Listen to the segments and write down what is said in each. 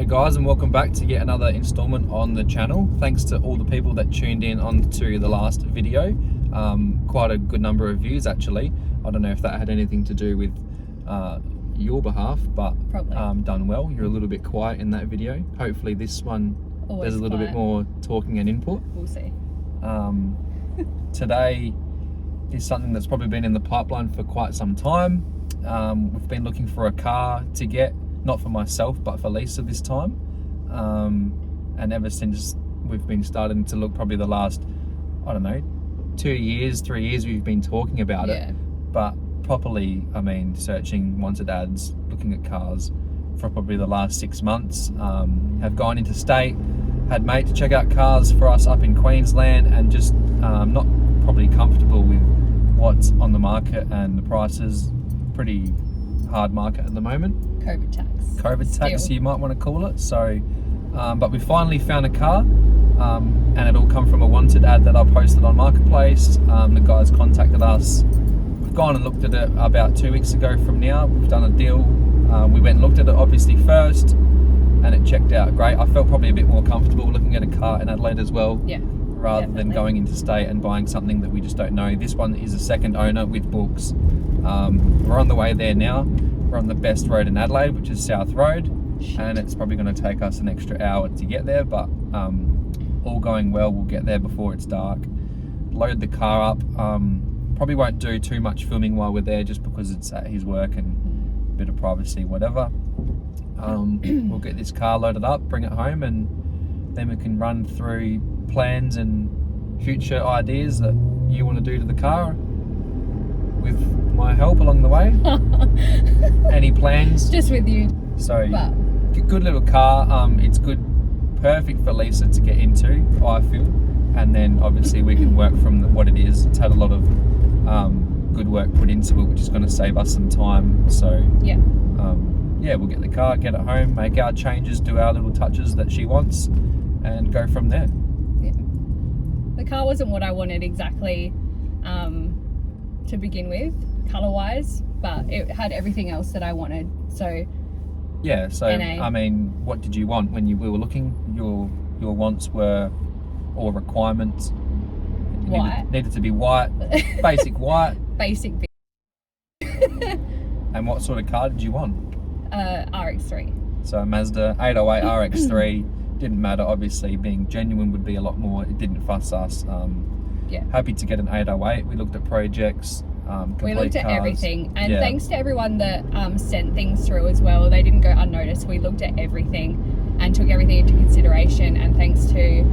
Hey guys, and welcome back to yet another installment on the channel. Thanks to all the people that tuned in onto the last video. Quite a good number of views actually. I don't know if that had anything to do with your behalf, but done well. You're a little bit quiet in that video. Hopefully this one there's a little bit more talking and input. We'll see. Today is something that's probably been in the pipeline for quite some time. We've been looking for a car to get, not for myself but for Lisa this time, and ever since we've been starting to look, probably the last, I don't know, 2 years, 3 years we've been talking about it, but properly, I mean, searching wanted ads, looking at cars for probably the last 6 months. Have gone into state, had mate to check out cars for us up in Queensland, and just not probably comfortable with what's on the market and the prices. Pretty hard market at the moment. COVID tax you might want to call it. So but we finally found a car, and it all come from a wanted ad that I posted on Marketplace. The guys contacted us. We've gone and looked at it about 2 weeks ago from now. We've done a deal. We went and looked at it obviously first, and it checked out great. I felt probably a bit more comfortable looking at a car in Adelaide as well, rather than going into state and buying something that we just don't know. This one is a second owner with books. We're on the way there now. We're on the best road in Adelaide, which is South Road, and it's probably going to take us an extra hour to get there, but all going well, we'll get there before it's dark. Load the car up. Probably won't do too much filming while we're there, just because it's at his work and a bit of privacy, whatever. We'll get this car loaded up, bring it home, and then we can run through plans and future ideas that you want to do to the car with my help along the way. Any plans? Just with you. So good little car. It's good, perfect for Lisa to get into, I feel, and then obviously we can work from what it is. It's had a lot of good work put into it, which is going to save us some time. So yeah, we'll get the car, get it home, make our changes, do our little touches that she wants, and go from there. The car wasn't what I wanted exactly to begin with, colour-wise, but it had everything else that I wanted. So yeah, so I mean, what did you want when we were looking? Your wants were, or requirements? White. Needed to be white, basic white. Basic. And what sort of car did you want? RX-3. So a Mazda 808 RX-3. Didn't matter, obviously, being genuine would be a lot more. It didn't fuss us. Happy to get an 808. We looked at projects, we looked at cars. Everything, and thanks to everyone that sent things through as well. They didn't go unnoticed. We looked at everything and took everything into consideration, and thanks to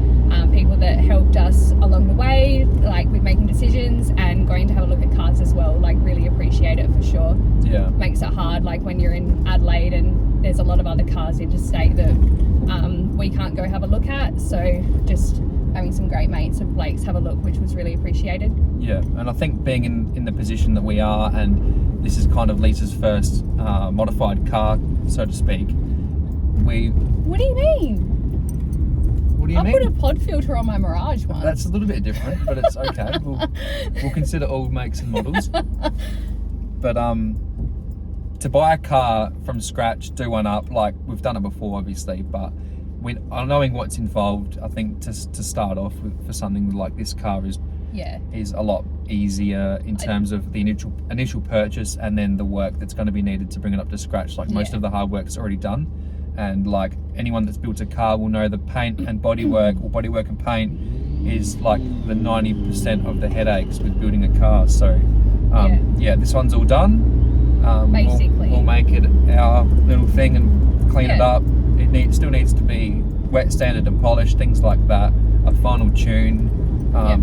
people that helped us along the way, like with making decisions and going to have a look at cars as well. Like, really appreciate it for sure. Yeah, makes it hard, like when you're in Adelaide and there's a lot of other cars interstate that we can't go have a look at. So just having some great mates of Blake's have a look, which was really appreciated. Yeah, and I think being in the position that we are, and this is kind of Lisa's first modified car, so to speak, What do you mean? What do you mean? I put a pod filter on my Mirage once. That's a little bit different, but it's okay. We'll consider all makes and models. But to buy a car from scratch, do one up, like we've done it before obviously, but knowing what's involved, I think to start off with for something like this car is a lot easier in terms of the initial purchase, and then the work that's going to be needed to bring it up to scratch. Like most of the hard work is already done, and like anyone that's built a car will know the paint and bodywork, or bodywork and paint, is like the 90% of the headaches with building a car. So this one's all done. Basically, we'll make it our little thing and clean it up. It still needs to be wet, sanded and polished, things like that. A final tune.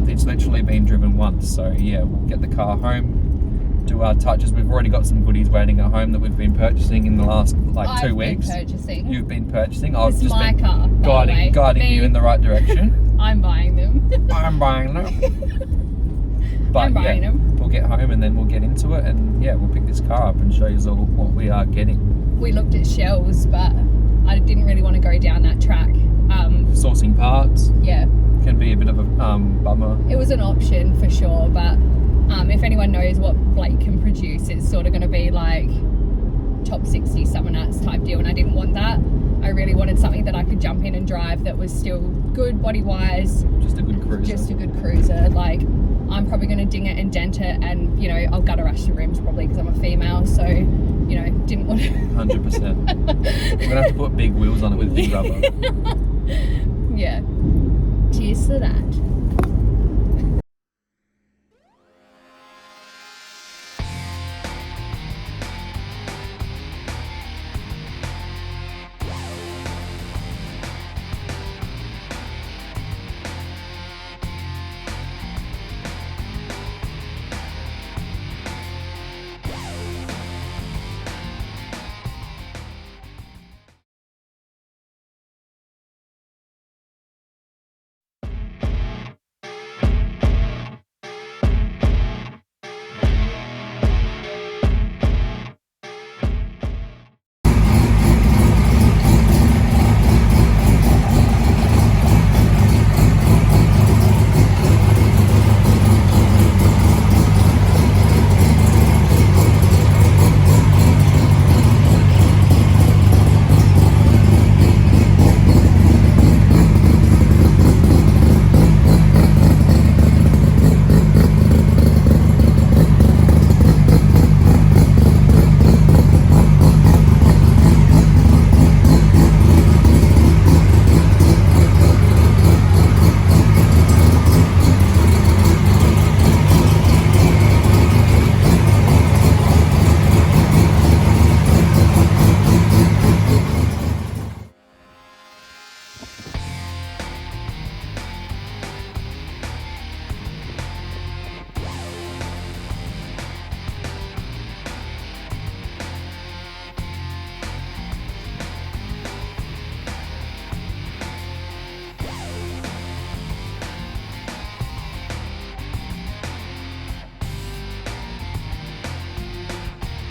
It's literally been driven once, so yeah, we'll get the car home, do our touches. We've already got some goodies waiting at home that we've been purchasing in the last 2 weeks. You've been purchasing. I've just been car, guiding you in the right direction. I'm buying them. I'm buying them. But I'm buying them. We'll get home and then we'll get into it, and we'll pick this car up and show you all what we are getting. We looked at shells, but I didn't really want to go down that track. Sourcing parts can be a bit of a bummer. It was an option for sure, but if anyone knows what Blake can produce, it's sort of going to be like top 60 Summernats type deal, and I didn't want that. I really wanted drive that was still good body wise, Just a good cruiser. just a good cruiser. Like, I'm probably going to ding it and dent it, and you know, I'll gutter rush the rims probably because I'm a female, so you know, didn't want to. 100%. We're gonna have to put big wheels on it with big rubber. Yeah. Cheers to that.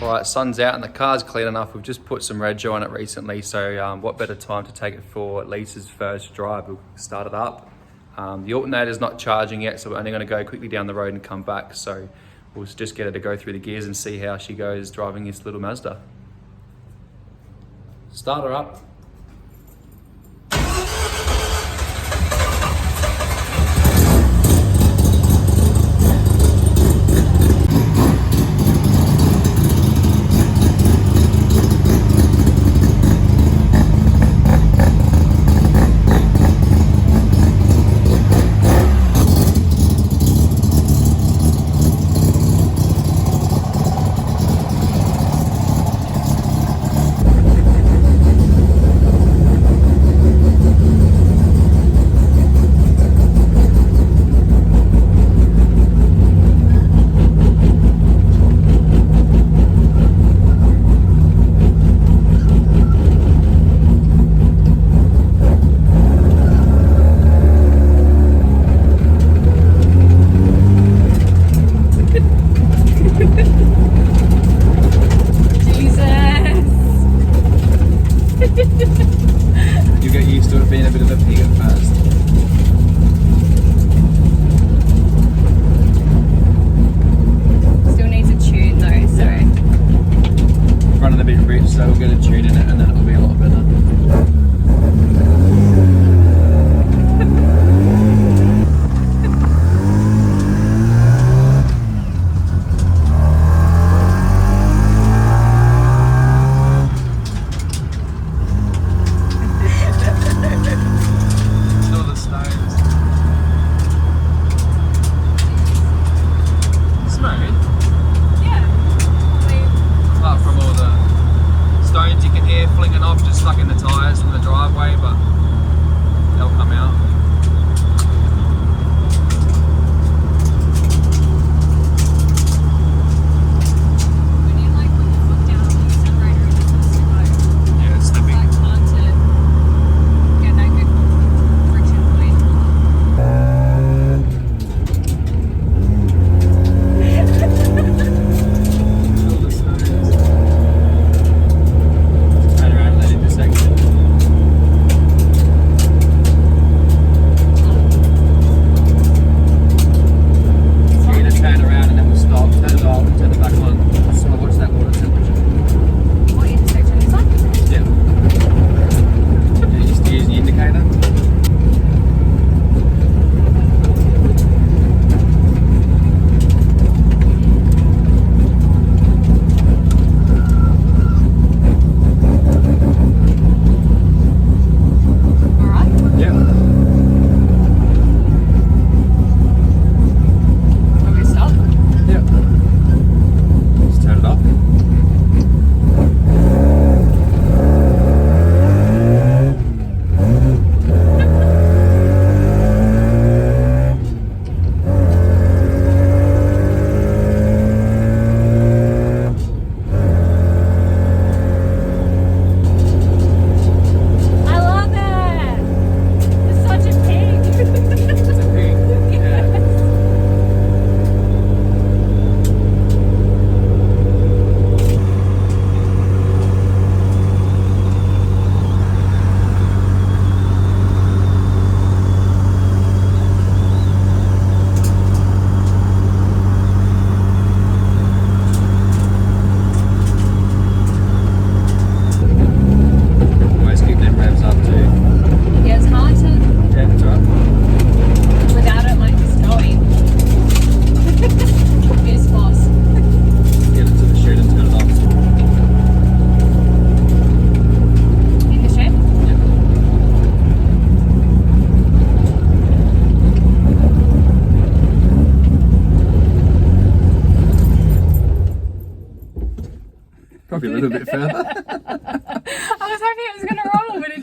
All right, sun's out and the car's clean enough. We've just put some rego on it recently, so what better time to take it for Lisa's first drive. We'll start it up. The alternator's not charging yet, so we're only gonna go quickly down the road and come back. So we'll just get her to go through the gears and see how she goes driving this little Mazda. Start her up. You get used to it being a bit of a pig at first. Still needs a tune though, so. Running a bit rich, so we'll get a tune in it and then it'll be a lot better. Stuck in the tyres from the driveway, but they'll come out. When you like put your foot down on the accelerator and it starts to go, Yeah, it's slipping. it's like hard to get that good friction point. Turn around, let it intersect.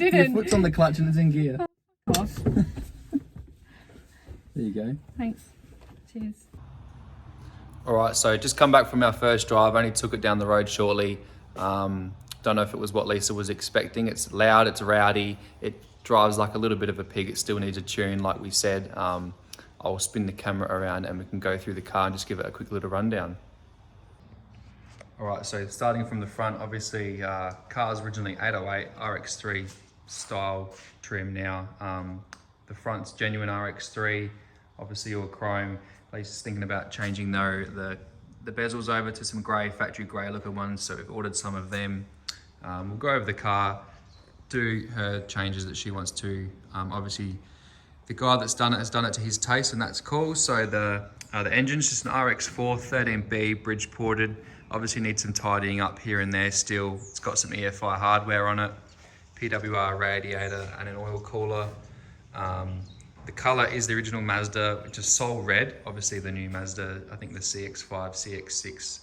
didn't. Your foot's on the clutch and it's in gear. Off. There you go. Thanks. Cheers. All right, so just come back from our first drive. Only took it down the road shortly. Don't know if it was what Lisa was expecting. It's loud, it's rowdy, it drives like a little bit of a pig. It still needs a tune, like we said. I'll spin the camera around and we can go through the car and just give it a quick little rundown. All right, so starting from the front, obviously car's originally 808 RX3 style trim now. The front's genuine RX3, obviously all chrome. Lisa's thinking about changing the bezels over to some grey, factory grey looking ones, so we've ordered some of them. We'll go over the car, do her changes that she wants to. Obviously, the guy that's done it has done it to his taste, and that's cool. So the engine's just an RX4 13B bridge ported. Obviously needs some tidying up here and there still. It's got some EFI hardware on it, PWR radiator and an oil cooler. The colour is the original Mazda, which is Soul Red. Obviously the new Mazda, I think the CX-5, CX-6,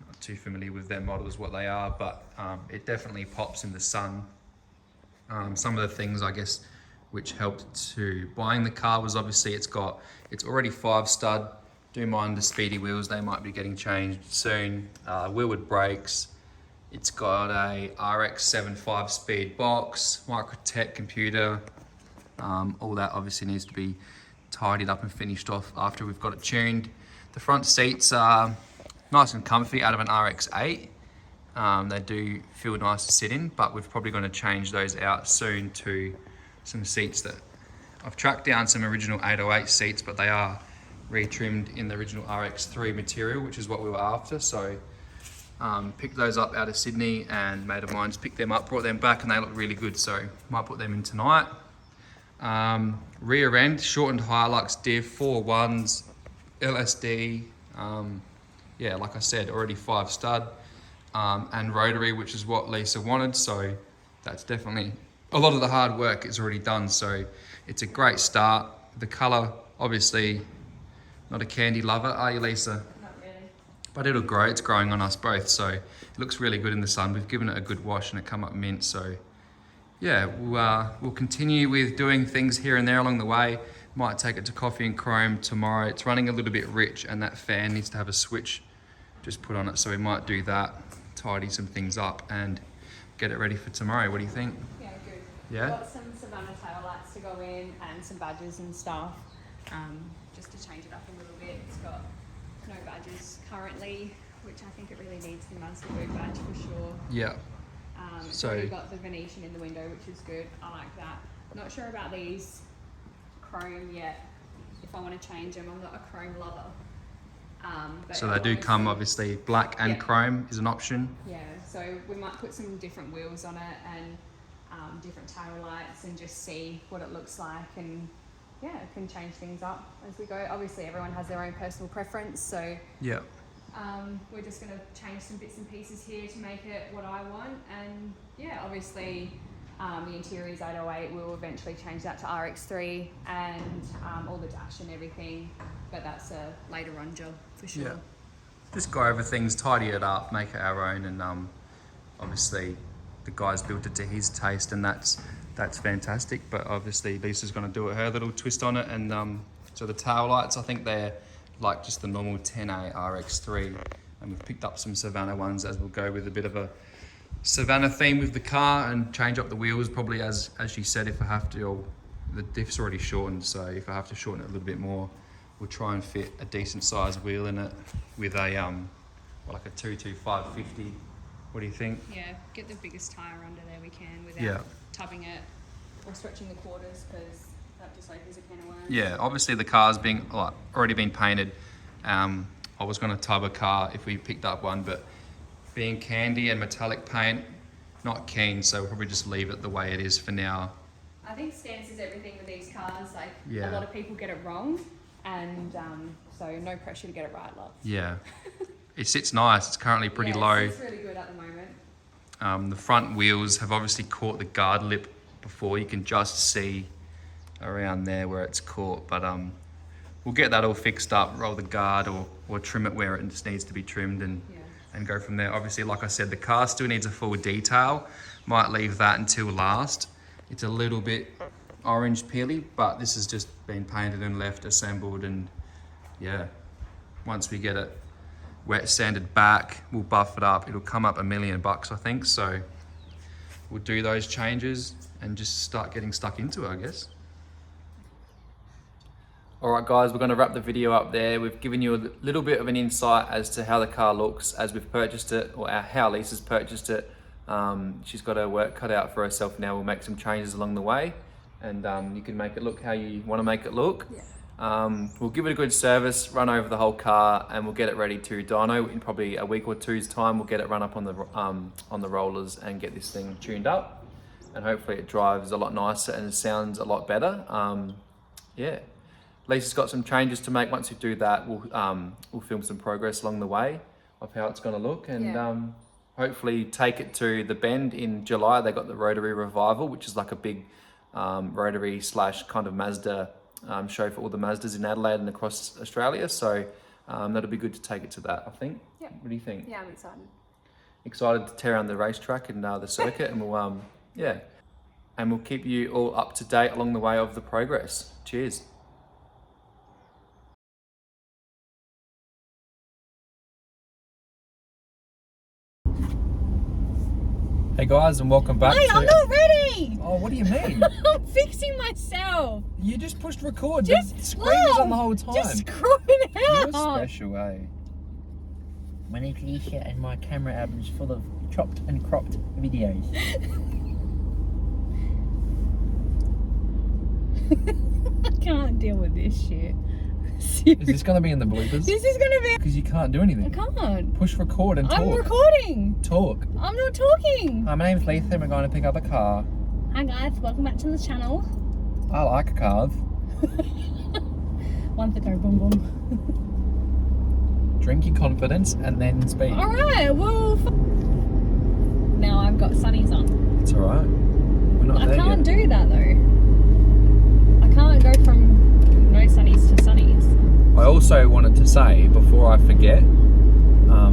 not too familiar with their models, what they are, but it definitely pops in the sun. Some of the things, I guess, which helped to buying the car was obviously it's already 5-stud. Do mind the speedy wheels, they might be getting changed soon. Wheelwood brakes. It's got a RX-7 5-speed box, Microtech computer. All that obviously needs to be tidied up and finished off after we've got it tuned. The front seats are nice and comfy out of an RX-8. They do feel nice to sit in, but we're probably going to change those out soon to some seats that I've tracked down some original 808 seats, but they are retrimmed in the original RX3 material, which is what we were after. So picked those up out of Sydney, and a mate of mine's picked them up, brought them back, and they look really good, so might put them in tonight. Rear end, shortened Hilux diff, 4.1s, LSD, yeah, like I said, already 5-stud, and rotary, which is what Lisa wanted, so that's definitely, a lot of the hard work is already done, so it's a great start. The colour, obviously, not a candy lover, are you, Lisa? Not really. But it'll grow, it's growing on us both, so it looks really good in the sun. We've given it a good wash and it come up mint, so yeah, we'll continue with doing things here and there along the way. Might take it to Coffee and Chrome tomorrow. It's running a little bit rich and that fan needs to have a switch just put on it, so we might do that, tidy some things up and get it ready for tomorrow. What do you think? Yeah, good. Yeah? Got some Savannah tail lights to go in and some badges and stuff, just to change it up a little bit. It's got no badges currently, which I think it really needs the Mazda Blue badge for sure. Yeah. It's So- already got the Venetian in the window, which is good. I like that. Not sure about these chrome yet, if I want to change them. I'm not a chrome lover. But So they do come, obviously, black and Yeah. chrome is an option. Yeah, so we might put some different wheels on it and different tail lights and just see what it looks like, and yeah, it can change things up as we go. Obviously everyone has their own personal preference, so Yeah. we're just going to change some bits and pieces here to make it what I want. And yeah, obviously the interior is 808. We'll eventually change that to RX3 and all the dash and everything, but that's a later on job for sure. Yeah. Just go over things, tidy it up, make it our own, and obviously the guy's built it to his taste, and that's fantastic. But obviously Lisa's going to do her little twist on it, and so the tail lights, I think they're like just the normal 10A RX3, and we've picked up some Savannah ones as we'll go with a bit of a Savannah theme with the car and change up the wheels probably as she said, if I have to. Or the diff's already shortened, so if I have to shorten it a little bit more, we'll try and fit a decent sized wheel in it with a like a 225/50. What do you think? Yeah, get the biggest tyre under there we can without Yeah. tubbing it or stretching the quarters, because that just opens a can of worms. Yeah, obviously the car's being already been painted. I was going to tub a car if we picked up one, but being candy and metallic paint, not keen, so we'll probably just leave it the way it is for now. I think stance is everything with these cars. Like Yeah. a lot of people get it wrong, and so no pressure to get it right, love. Yeah, it sits nice. It's currently pretty low. It's really good at the moment. The front wheels have obviously caught the guard lip before. You can just see around there where it's caught, but we'll get that all fixed up, roll the guard or trim it where it just needs to be trimmed, and go from there. Obviously, like I said, the car still needs a full detail. Might leave that until last. It's a little bit orange peely, but this has just been painted and left assembled, and yeah, once we get it wet sanded back, we'll buff it up. It'll come up $1 million, I think. So we'll do those changes and just start getting stuck into it, I guess. All right, guys, we're going to wrap the video up there. We've given you a little bit of an insight as to how the car looks as we've purchased it, or how Lisa's purchased it. She's got her work cut out for herself now. We'll make some changes along the way, and you can make it look how you want to make it look. Yeah. We'll give it a good service, run over the whole car, and we'll get it ready to dyno in probably a week or two's time. We'll get it run up on the rollers and get this thing tuned up, and hopefully it drives a lot nicer and sounds a lot better. Yeah. Lisa's got some changes to make. Once we do that, we'll film some progress along the way of how it's going to look, and hopefully take it to the Bend in July. They got the Rotary Revival, which is like a big Rotary / kind of Mazda show for all the Mazdas in Adelaide and across Australia. So that'll be good to take it to that, I think. Yeah. What do you think? Yeah, I'm excited. Excited to tear around the racetrack and the circuit, and we'll and we'll keep you all up to date along the way of the progress. Cheers. Hey guys, and welcome back. Hey, I'm not ready! Oh, what do you mean? I'm fixing myself. You just pushed record. The screen was on the whole time. Just screw it out. You're special, eh? My name's Alicia, and my camera album's full of chopped and cropped videos. I can't deal with this shit. Is this going to be in the bloopers? This is going to be... Because you can't do anything. I can't. Push record and talk. I'm recording. Talk. I'm not talking. Hi, my name's Lisa, and we're going to pick up a car. Hi guys, welcome back to the channel. I like a car. One to go, boom boom. Drink your confidence and then speak. Alright, well... Now I've got sunnies on. It's alright. We're not I there can't yet. do that though. I can't go from no sunnies to sunnies. I also wanted to say, before I forget, now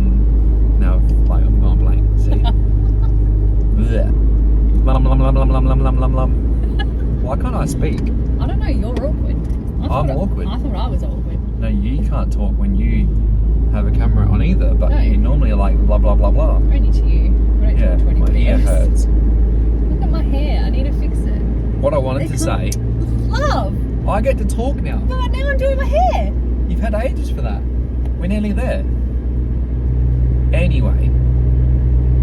like I'm going blank, see? Bleh. Lum lum lum lum lum lum lum lum lum. Why can't I speak? I don't know, you're awkward. I'm awkward. I thought I was awkward. No, you can't talk when you have a camera on either, but No. you normally are like blah blah blah blah. Only to you. I don't Yeah, talk to my anybody ear else. hurts. Look at my hair, I need to fix it. What I wanted to say, Love! I get to talk now. But now I'm doing my hair. You've had ages for that. We're nearly there. Anyway,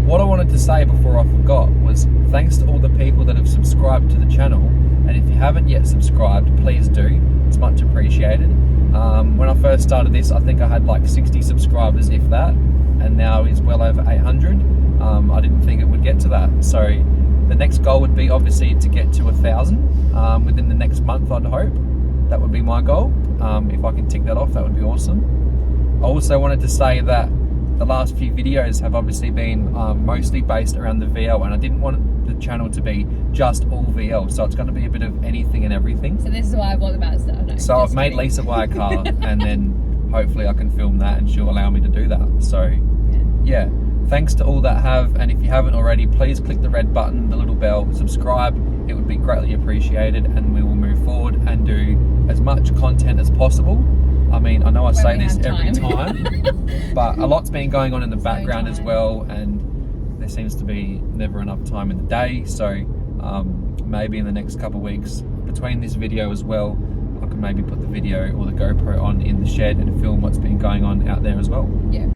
what I wanted to say before I forgot was thanks to all the people that have subscribed to the channel, and if you haven't yet subscribed, please do. It's much appreciated. When I first started this, I think I had like 60 subscribers, if that, and now it's well over 800. I didn't think it would get to that. So the next goal would be obviously to get to 1,000 within the next month, I'd hope. That would be my goal. If I can tick that off, that would be awesome. I also wanted to say that the last few videos have obviously been mostly based around the VL, and I didn't want the channel to be just all VL, so it's going to be a bit of anything and everything. So this is why I bought the Mazda. No, So I've made kidding. Lisa buy a car, and then hopefully I can film that and she'll allow me to do that. So yeah, thanks to all that have, and if you haven't already, please click the red button, the little bell, subscribe. It would be greatly appreciated, and we will move forward and do as much content as possible. I mean, I know I say this every time, but a lot's been going on in the background as well, and there seems to be never enough time in the day. So maybe in the next couple of weeks between this video as well, I can maybe put the video or the GoPro on in the shed and film what's been going on out there as well. Yeah.